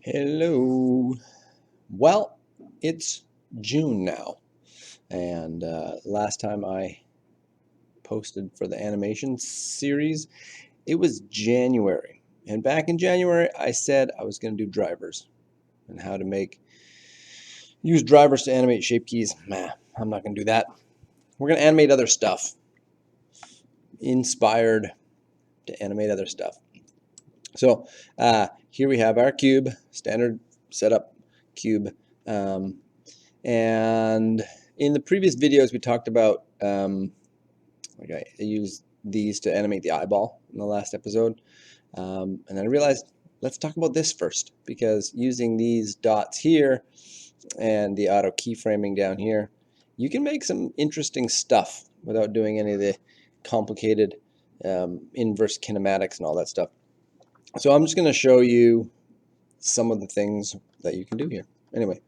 Hello. Well, it's June now, and last time I posted for the animation series, it was January. And back in January, I said I was going to do drivers and how to use drivers to animate shape keys. Nah, I'm not going to do that. We're going to animate other stuff, inspired to animate other stuff. So here we have our cube, standard setup cube. And in the previous videos, we talked about, like I used these to animate the eyeball in the last episode. And then I realized, let's talk about this first, because using these dots here and the auto keyframing down here, you can make some interesting stuff without doing any of the complicated inverse kinematics and all that stuff. So I'm just going to show you some of the things that you can do here. Anyway,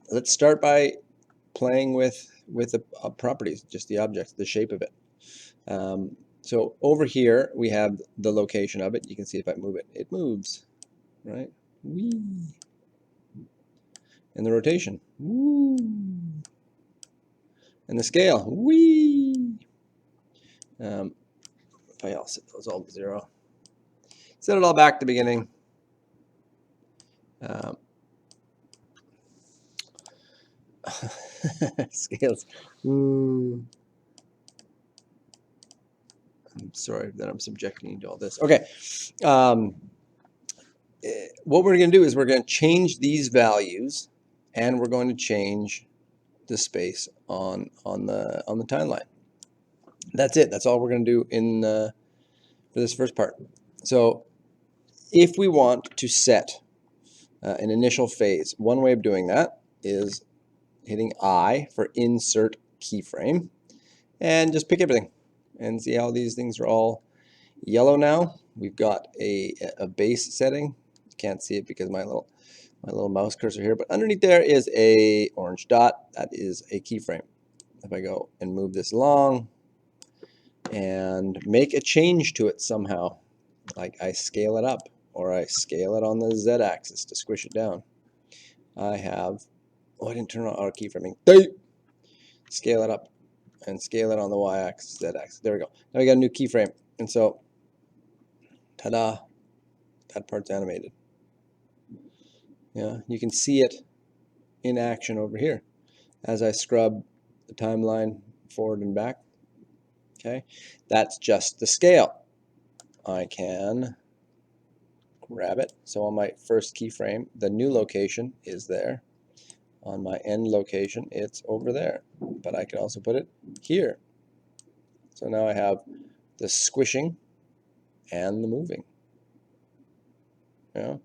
let's start by playing with the properties, just the object, the shape of it. So over here we have the location of it. You can see if I move it, it moves, right? Whee. And the rotation, woo. And the scale, whee. If I'll set those all to 0, set it all back to the beginning. Scales. Ooh. I'm sorry that I'm subjecting you to all this. Okay. What we're going to do is we're going to change these values, and we're going to change the space on the timeline. That's it. That's all we're going to do in for this first part. So if we want to set an initial phase, one way of doing that is hitting I for insert keyframe, and just pick everything and see how these things are all yellow now. We've got a base setting. Can't see it because my little mouse cursor here, but underneath there is a orange dot. That is a keyframe. If I go and move this along and make a change to it somehow, like I scale it up or I scale it on the z-axis to squish it down, I have, I didn't turn on auto keyframing. Scale it up and scale it on the y-axis, z-axis. There we go. Now we got a new keyframe, and so ta-da, that part's animated. Yeah, you can see it in action over here as I scrub the timeline forward and back. Okay, that's just the scale. I can grab it. So on my first keyframe, the new location is there. On my end location, it's over there. But I can also put it here. So now I have the squishing and the moving. Yeah.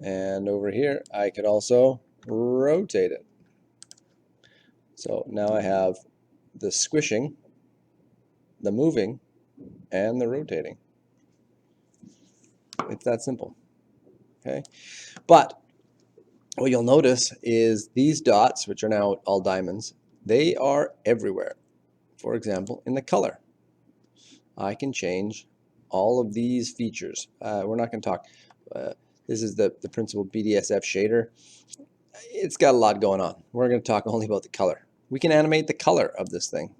And over here, I could also rotate it. So now I have the squishing, the moving, and the rotating. It's that simple. Okay. But what you'll notice is these dots, which are now all diamonds, they are everywhere. For example, in the color, I can change all of these features. We're not going to talk. This is the principal BDSF shader. It's got a lot going on. We're going to talk only about the color. We can animate the color of this thing.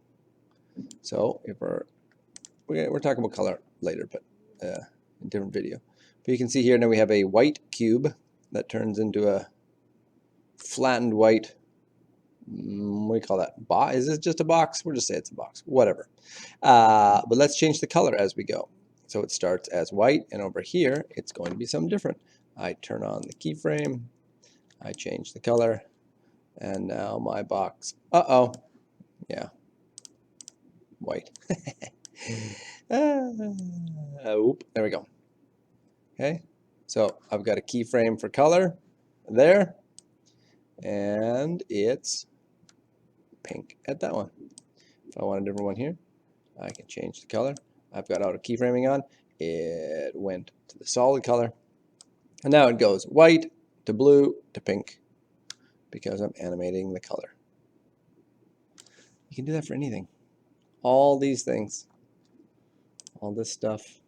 So if we're talking about color later, but in a different video. But you can see here now we have a white cube that turns into a flattened white. What do you call that? Box? Is it just a box? We'll just say it's a box. Whatever. But let's change the color as we go. So it starts as white, and over here it's going to be something different. I turn on the keyframe, I change the color, and now my box, yeah, white. Oop, there we go. Okay, so I've got a keyframe for color there, and it's pink at that one. If I want a different one here, I can change the color. I've got auto keyframing on. It went to the solid color. And now it goes white to blue to pink because I'm animating the color. You can do that for anything. All these things. All this stuff.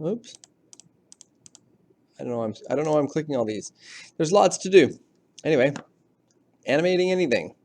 Oops. I don't know why I'm clicking all these. There's lots to do. Anyway, animating anything.